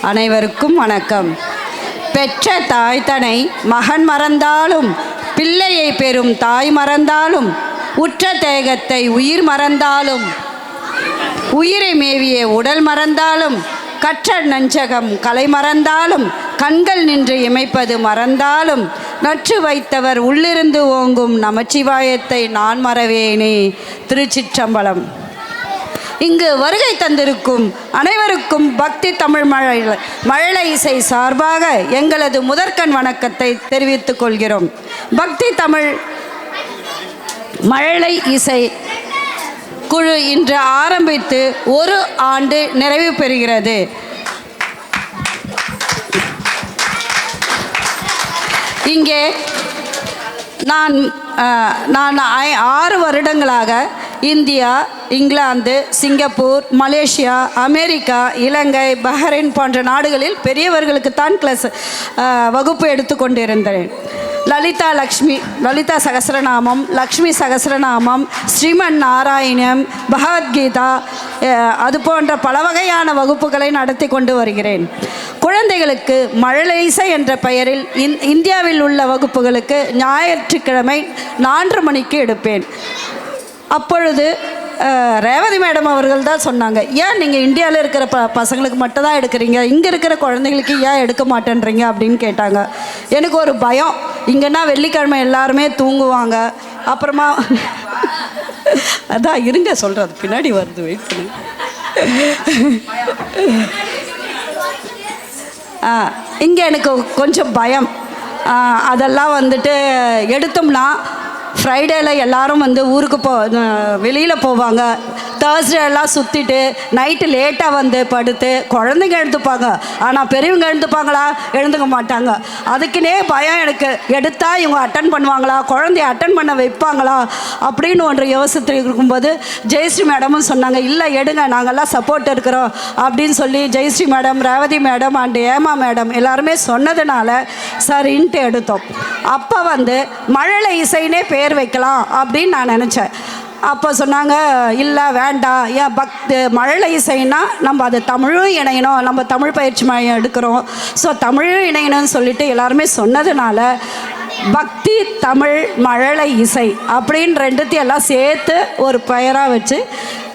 அனைவருக்கும் வணக்கம். பெற்ற தாய் தனை மகன் மறந்தாலும், பிள்ளையை பெறும் தாய் மறந்தாலும், உற்ற தேகத்தை உயிர் மறந்தாலும், உயிரை மேவிய உடல் மறந்தாலும், கற்ற நஞ்சகம் கலை மறந்தாலும், கண்கள் நின்று இமைப்பது மறந்தாலும், நற்று வைத்தவர் உள்ளிருந்து ஓங்கும் நமச்சிவாயத்தை நான் மறவேனே. திருச்சிற்றம்பலம். இங்கு வருகை தந்திருக்கும் அனைவருக்கும் பக்தி தமிழ் மழலை இசை சார்பாக எங்களது முதற்கண் வணக்கத்தை தெரிவித்துக் கொள்கிறோம். பக்தி தமிழ் மழலை இசை குழு இன்று ஆரம்பித்து 1 ஆண்டு நிறைவு பெறுகிறது. இங்கே நான் 6 வருடங்களாக இந்தியா, இங்கிலாந்து, Singapore, Malaysia, America, Ilangai, Bahrain போன்ற நாடுகளில் பெரியவர்களுக்குத்தான் வகுப்பு எடுத்து கொண்டிருந்தேன். லலிதா சகஸ்ரநாமம், லக்ஷ்மி சகஸ்ரநாமம், ஸ்ரீமன் நாராயணம், பகவத்கீதா, அது போன்ற பல வகையான வகுப்புகளை நடத்தி கொண்டு வருகிறேன். குழந்தைகளுக்கு மழலை இசை என்ற பெயரில் இந்தியாவில் உள்ள வகுப்புகளுக்கு ஞாயிற்றுக்கிழமை 4 மணிக்கு எடுப்பேன். அப்பொழுது ரேவதி மேடம் அவர்கள் தான் சொன்னாங்க, ஏன் நீங்கள் இந்தியாவில் இருக்கிற பசங்களுக்கு மட்டும் தான் எடுக்கிறீங்க, இங்கே இருக்கிற குழந்தைங்களுக்கு ஏன் எடுக்க மாட்டேன்றீங்க அப்படின்னு கேட்டாங்க. எனக்கு ஒரு பயம், இங்கன்னா வெள்ளிக்கிழமை எல்லாருமே தூங்குவாங்க. அப்புறமா அதான் இருங்க சொல்கிறது, பின்னாடி வருது, வெயிட் பண்ணு. இங்கே எனக்கு கொஞ்சம் பயம். அதெல்லாம் வந்துட்டு எடுத்தோம்னா ஃப்ரைடேயில் எல்லோரும் ஊருக்கு வெளியில் போவாங்க. தேர்ஸ்டே எல்லாம் சுற்றிட்டு நைட்டு லேட்டாக படுத்து குழந்தைங்க எழுந்துப்பாங்க. ஆனால் பெரியவங்க எழுந்துப்பாங்களா? எழுந்துக்க மாட்டாங்க. அதுக்குன்னே பயம் எனக்கு. எடுத்தால் இவங்க அட்டன் பண்ணுவாங்களா, குழந்தைய அட்டன் பண்ண வைப்பாங்களா அப்படின்னு ஒன்று யோசித்து இருக்கும்போது ஜெயஸ்ரீ மேடமும் சொன்னாங்க, இல்லை எடுங்க, நாங்கள்லாம் சப்போர்ட் இருக்கிறோம் அப்படின்னு சொல்லி Jayashree madam, Revathi madam and Emma madam எல்லாருமே சொன்னதுனால சரின்ட்டு எடுத்தோம். அப்போ மழலை இசைனே பேர் வைக்கலாம் அப்படின்னு நான் நினச்சேன். அப்போ சொன்னாங்க, இல்லை வேண்டாம், ஏன் மழலை இசைன்னா நம்ம அது தமிழும் இணையணும், நம்ம தமிழ் பயிற்சி மையம் எடுக்கிறோம், ஸோ தமிழும் இணையணும்னு சொல்லிட்டு எல்லாருமே சொன்னதுனால பக்தி தமிழ் மழலை இசை அப்படின்னு 2த்தையும் எல்லாம் சேர்த்து ஒரு பெயராக வச்சு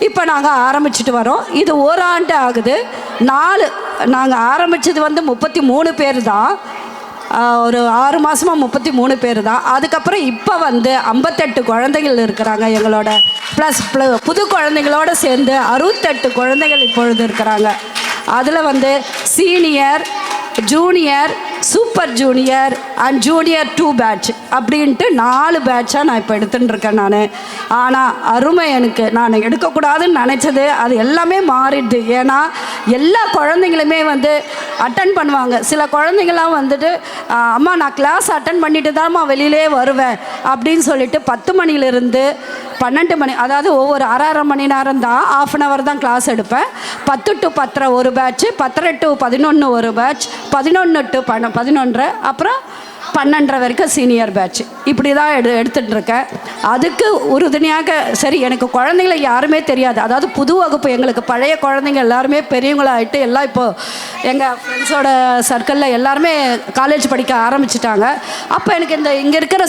இப்போ நாங்கள் ஆரம்பிச்சுட்டு வரோம். இது 1 ஆண்டு ஆகுது. நாங்கள் ஆரம்பித்தது 33 பேர் தான். ஒரு 6 மாதமாக 33 பேர் தான். அதுக்கப்புறம் இப்போ 58 குழந்தைகள் இருக்கிறாங்க எங்களோட. ப்ளஸ் புது குழந்தைங்களோடு சேர்ந்து 68 குழந்தைகள் இப்பொழுது இருக்கிறாங்க. அதில் senior, junior, super junior and junior 2 batch அப்படின்ட்டு 4 பேட்சாக நான் இப்போ எடுத்துகிட்டு இருக்கேன் நான். ஆனால் அருமை, எனக்கு நான் எடுக்கக்கூடாதுன்னு நினச்சது அது எல்லாமே மாறிடுது. ஏன்னா எல்லா குழந்தைங்களுமே அட்டன் பண்ணுவாங்க. சில குழந்தைங்களாம் அம்மா நான் கிளாஸ் அட்டன் பண்ணிட்டு தான்மா வெளியிலே வருவேன் அப்படின்னு சொல்லிட்டு 10 மணிலேருந்து 12 மணி, அதாவது ஒவ்வொரு அரை மணி நேரம் தான், 1/2 hour தான் கிளாஸ் எடுப்பேன். 10 to 10:30 ஒரு பேட்ச், 10:30 to 11 ஒரு பேட்ச், 11 to 11:30, அப்புறம் 12:30 வரைக்கும் சீனியர் பேட்ச். இப்படி தான் எடுத்துகிட்டு இருக்கேன். அதுக்கு உறுதுணையாக சரி, எனக்கு குழந்தைங்கள யாருமே தெரியாது. அதாவது புது வகுப்பு, எங்களுக்கு பழைய குழந்தைங்க எல்லாருமே பெரியவங்களாகிட்டு எல்லாம் இப்போது எங்கள் ஃப்ரெண்ட்ஸோட சர்க்கிளில் எல்லாருமே காலேஜ் படிக்க ஆரம்பிச்சிட்டாங்க. அப்போ எனக்கு இங்கே இருக்கிற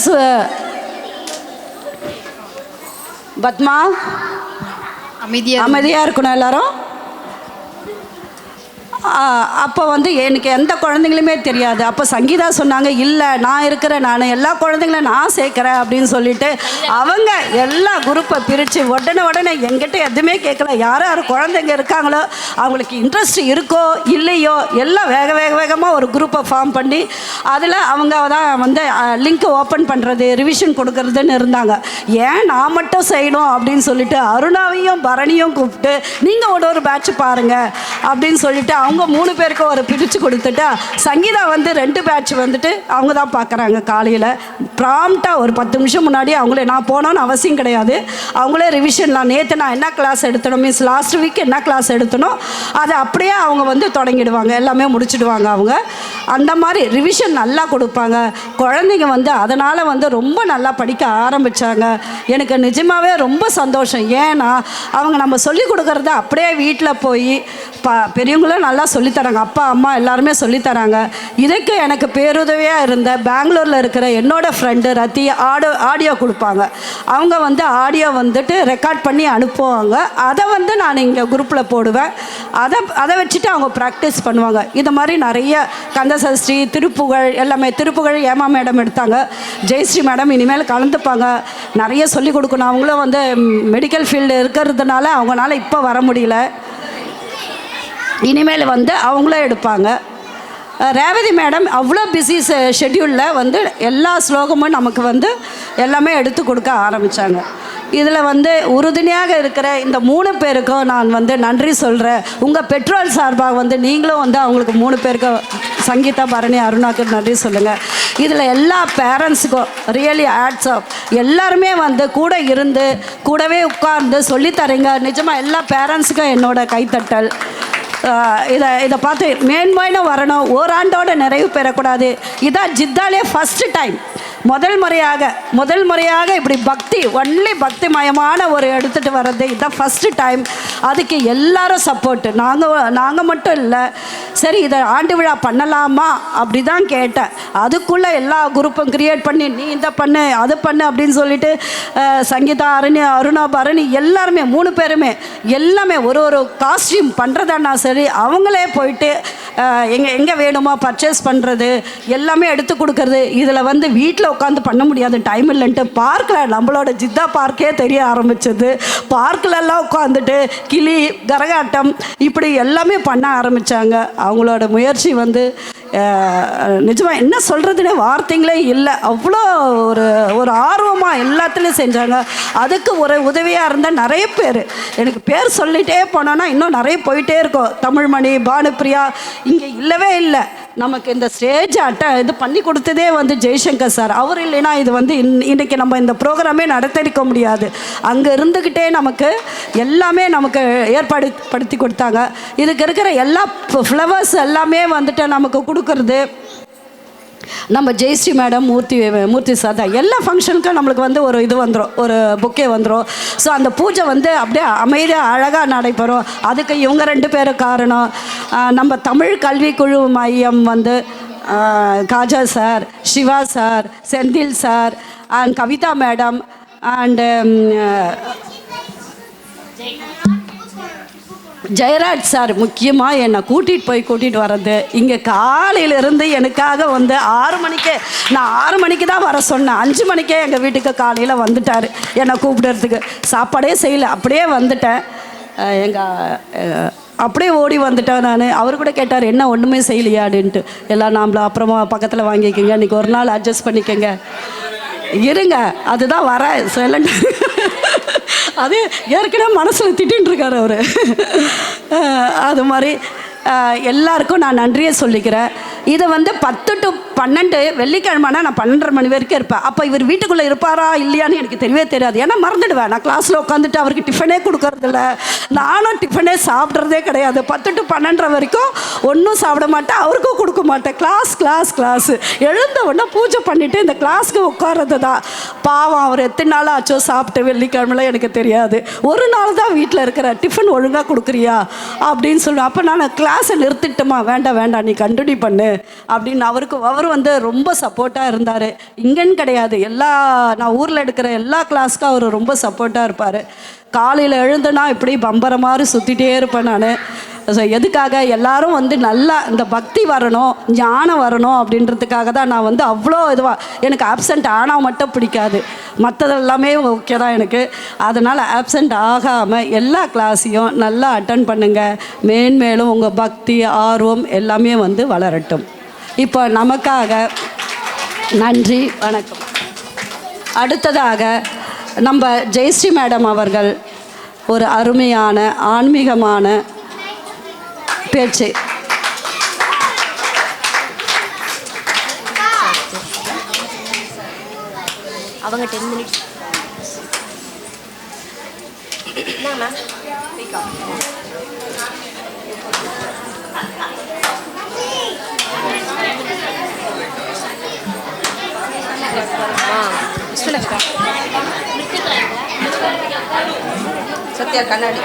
பத்மா அமைதியாக இருக்கணும் எல்லாரும். அப்போ எனக்கு எந்த குழந்தைங்களுமே தெரியாது. அப்போ சங்கீதா சொன்னாங்க, இல்லை நான் இருக்கிறேன், நான் எல்லா குழந்தைங்களும் நான் சேர்க்குறேன் அப்படின்னு சொல்லிட்டு அவங்க எல்லா குரூப்பை பிரித்து உடனே எங்கிட்ட எதுவுமே கேட்கல. யார் குழந்தைங்க இருக்காங்களோ, அவங்களுக்கு இன்ட்ரெஸ்ட் இருக்கோ இல்லையோ, எல்லாம் வேகமாக ஒரு குரூப்பை ஃபார்ம் பண்ணி அதில் அவங்க தான் லிங்க் ஓப்பன் பண்ணுறது, ரிவிஷன் கொடுக்கறதுன்னு இருந்தாங்க. ஏன் நான் மட்டும் செய்யணும் அப்படின்னு சொல்லிட்டு அருணாவையும் பரணியும் கூப்பிட்டு நீங்கள் ஒரு பேட்ச் பாருங்கள் அப்படின்னு சொல்லிட்டு அவங்க 3 பேருக்கு ஒரு பிரித்து கொடுத்துட்டா, சங்கீதா 2 பேட்ச் அவங்க தான் பார்க்குறாங்க. காலையில் ப்ராம்ப்டாக ஒரு 10 நிமிஷம் முன்னாடி அவங்களே, நான் போனோன்னு அவசியம் கிடையாது, அவங்களே ரிவிஷன்லாம் நேற்று நான் என்ன கிளாஸ் எடுத்தணும், மீன்ஸ் லாஸ்ட் வீக் என்ன கிளாஸ் எடுத்தனோ அதை அப்படியே அவங்க தொடங்கிடுவாங்க, எல்லாமே முடிச்சுடுவாங்க. அவங்க அந்த மாதிரி ரிவிஷன் நல்லா கொடுப்பாங்க. குழந்தைங்க அதனால் ரொம்ப நல்லா படிக்க ஆரம்பித்தாங்க. எனக்கு நிஜமாகவே ரொம்ப சந்தோஷம். ஏன்னா அவங்க நம்ம சொல்லிக் கொடுக்குறத அப்படியே வீட்டில் போய் பெரியவங்களும் நல்லா சொல்லித்தராங்க, அப்பா அம்மா எல்லாருமே சொல்லித்தராங்க. இதுக்கு எனக்கு பேருதவியாக இருந்த பெங்களூரில் இருக்கிற என்னோடய ஃப்ரெண்டு ரத்தி ஆடியோ கொடுப்பாங்க. அவங்க வந்து ஆடியோ வந்துட்டு ரெக்கார்ட் பண்ணி அனுப்புவாங்க. அதை வந்து நான் இங்கே குரூப்பில் போடுவேன். அதை வச்சுட்டு அவங்க ப்ராக்டிஸ் பண்ணுவாங்க. இது மாதிரி நிறைய கந்தசஷ்டி, திருப்புகழ் எல்லாமே. திருப்புகழ் ஏமா மேடம் எடுத்தாங்க, ஜெயஸ்ரீ மேடம் இனிமேல் கலந்துப்பாங்க. நிறைய சொல்லிக் கொடுக்கணும். அவங்களும் வந்து மெடிக்கல் ஃபீல்டு இருக்கிறதுனால அவங்களால இப்போ வர முடியல. இனிமேல் வந்து அவங்களும் எடுப்பாங்க. ரேவதி மேடம் அவ்வளோ பிஸி ஷெட்யூலில் வந்து எல்லா ஸ்லோகமும் நமக்கு வந்து எல்லாமே எடுத்து கொடுக்க ஆரம்பித்தாங்க. இதில் வந்து உறுதுணையாக இருக்கிற இந்த 3 பேருக்கும் நான் வந்து நன்றி சொல்கிறேன். உங்கள் பெற்றோர் சார்பாக வந்து நீங்களும் வந்து அவங்களுக்கு 3 பேருக்கும், சங்கீதா, பரணி, அருணாக்கு நன்றி சொல்லுங்கள். இதில் எல்லா பேரண்ட்ஸுக்கும் ரியலி ஹேட்ஸ் ஆஃப். எல்லாருமே வந்து கூட இருந்து கூடவே உட்கார்ந்து சொல்லித்தரீங்க. நிஜமாக எல்லா பேரண்ட்ஸுக்கும் என்னோட கைத்தட்டல். இதை பார்த்து மேன்மைன்னு வரணும். ஓராண்டோட நிறைவு பெறக்கூடாது. இதான் ஜித்தாலே ஃபஸ்ட்டு டைம், முதல் முறையாக இப்படி பக்தி, ஒன்லி பக்திமயமான ஒரு எடுத்துகிட்டு வர்றது இதுதான் ஃபஸ்ட்டு டைம். அதுக்கு எல்லாரும் சப்போர்ட்டு. நாங்கள் மட்டும் இல்லை, சரி இதை ஆண்டு விழா பண்ணலாமா அப்படி தான் கேட்டேன். அதுக்குள்ளே எல்லா குரூப்பும் க்ரியேட் பண்ணி நீ இதை பண்ணு அது பண்ணு அப்படின்னு சொல்லிட்டு சங்கீதா, அருணா, பரணி எல்லாருமே 3 பேருமே எல்லாமே ஒரு காஸ்டியூம் பண்ணுறதானா சரி, அவங்களே போயிட்டு எங்கே வேணுமோ பர்ச்சேஸ் பண்ணுறது எல்லாமே எடுத்து கொடுக்கறது. இதில் வந்து வீட்டில் உட்காந்து பண்ண முடியாது, டைம் இல்லைன்ட்டு பார்க்கில், நம்மளோட ஜித்தா பார்க்கே தெரிய ஆரம்பிச்சது. பார்க்கிலெல்லாம் உட்காந்துட்டு கிளி, கரகாட்டம் இப்படி எல்லாமே பண்ண ஆரம்பித்தாங்க. அவங்களோட முயற்சி வந்து நிஜமாக என்ன சொல்கிறதுனே வார்த்தைங்களே இல்லை. அவ்வளோ ஒரு ஆர்வமாக எல்லாத்துலேயும் செஞ்சாங்க. அதுக்கு ஒரு உதவியாக இருந்த நிறைய பேர், எனக்கு பேர் சொல்லிகிட்டே போனோன்னா இன்னும் நிறைய போயிட்டே இருக்கும். தமிழ்மணி, பானுப்பிரியா இங்கே இல்லவே இல்லை. நமக்கு இந்த ஸ்டேஜ் இது பண்ணி கொடுத்ததே வந்து ஜெய்சங்கர் சார். அவர் இல்லைன்னா இது வந்து இன்றைக்கி நம்ம இந்த ப்ரோக்ராமே நடத்திருக்க முடியாது. அங்கே இருந்துக்கிட்டே நமக்கு எல்லாமே நமக்கு ஏற்பாடுபடுத்தி கொடுத்தாங்க. இதுக்கு இருக்கிற எல்லா ஃப்ளவர்ஸ் எல்லாமே வந்துட்டு நமக்கு கொடுக்கறது நம்ம ஜெயஸ்ரீ மேடம், மூர்த்தி சார் தான். எல்லா ஃபங்க்ஷனுக்கும் நம்மளுக்கு வந்து ஒரு இது வந்துடும், ஒரு புக்கே வந்துடும். ஸோ அந்த பூஜை வந்து அப்படியே அமைதியாக அழகாக நடைபெறும். அதுக்கு இவங்க 2 பேரும் காரணம். நம்ம தமிழ் கல்விக்குழு மையம் வந்து Kaja sir, Siva sir, Senthil sir and Kavitha madam and Jayaraj sir முக்கியமாக என்னை கூட்டிகிட்டு வர்றது. இங்கே காலையிலேருந்து எனக்காக வந்து 6 மணிக்கே, நான் 6 மணிக்கு தான் வர சொன்னேன், 5 மணிக்கே எங்கள் வீட்டுக்கு காலையில் வந்துட்டார் என்னை கூப்பிடுறதுக்கு. சாப்பாடே செய்யலை, அப்படியே வந்துட்டேன். அப்படியே ஓடி வந்துட்டேன் நான். அவர் கூட கேட்டார் என்ன ஒன்றுமே செய்யலையாடுன்ட்டு. எல்லாம் நாம்ள அப்புறமா பக்கத்தில் வாங்கிக்கோங்க, இன்றைக்கி ஒரு நாள் அட்ஜஸ்ட் பண்ணிக்கோங்க, இருங்க அதுதான் வர சொல்லண்டு. அது ஏற்கனவே மனசில் திட்டின்னு இருக்கார் அவர். அது மாதிரி எல்லாருக்கும் நான் நன்றியை சொல்லிக்கிறேன். இதை வந்து 10 to 12 வெள்ளிக்கிழமைனா நான் 12:30 மணி வரைக்கும் இருப்பேன். அப்போ இவர் வீட்டுக்குள்ளே இருப்பாரா இல்லையான்னு எனக்கு தெரியவே தெரியாது. ஏன்னா மறந்துடுவேன். நான் கிளாஸில் உட்காந்துட்டு அவருக்கு டிஃபனே கொடுக்கறதில்ல, நானும் டிஃபனே சாப்பிட்றதே கிடையாது. 10 to 12 வரைக்கும் ஒன்றும் சாப்பிட மாட்டேன், அவருக்கும் கொடுக்க மாட்டேன். கிளாஸு எழுந்த உடனே பூஜை பண்ணிவிட்டு இந்த கிளாஸுக்கு உட்கார்றது தான். பாவம் அவர் எத்தனை நாள் ஆச்சோ சாப்பிட்டு வெள்ளிக்கிழமைலாம் எனக்கு தெரியாது. ஒரு நாள் தான் வீட்டில் இருக்கிற டிஃபன் ஒழுங்காக கொடுக்குறியா அப்படின்னு சொல்லுவேன். அப்போ நான் கிளாஸை நிறுத்திட்டோமா, வேண்டாம் நீ கண்டினியூ பண்ணு அப்படின்னு அவர் வந்து ரொம்ப சப்போர்ட்டாக இருந்தார். இங்கன்னு கிடையாது, நான் ஊரில் எடுக்கிற எல்லா கிளாஸ்க்கும் அவர் ரொம்ப சப்போர்ட்டாக இருப்பார். காலையில் எழுந்துனா இப்படி பம்பரை மாதிரி சுற்றிட்டே இருப்பேன் நான். ஸோ எதுக்காக எல்லாரும் வந்து நல்லா இந்த பக்தி வரணும், ஞானம் வரணும் அப்படின்றதுக்காக தான் நான் வந்து அவ்வளோ இதுவாக. எனக்கு ஆப்சண்ட் ஆனால் மட்டும் பிடிக்காது, மற்றதெல்லாமே ஓகே தான் எனக்கு. அதனால் ஆப்சண்ட் ஆகாமல் எல்லா கிளாஸையும் நல்லா அட்டன் பண்ணுங்கள். மேன்மேலும் உங்கள் பக்தி, ஆர்வம் எல்லாமே வந்து வளரட்டும். இப்போ நமக்காக நன்றி, வணக்கம். அடுத்ததாக நம்ம ஜெயஸ்ரீ மேடம் அவர்கள் ஒரு அருமையான ஆன்மீகமான பேச்சு. அவங்க 10 minutes. சத்யா கண்ணாடி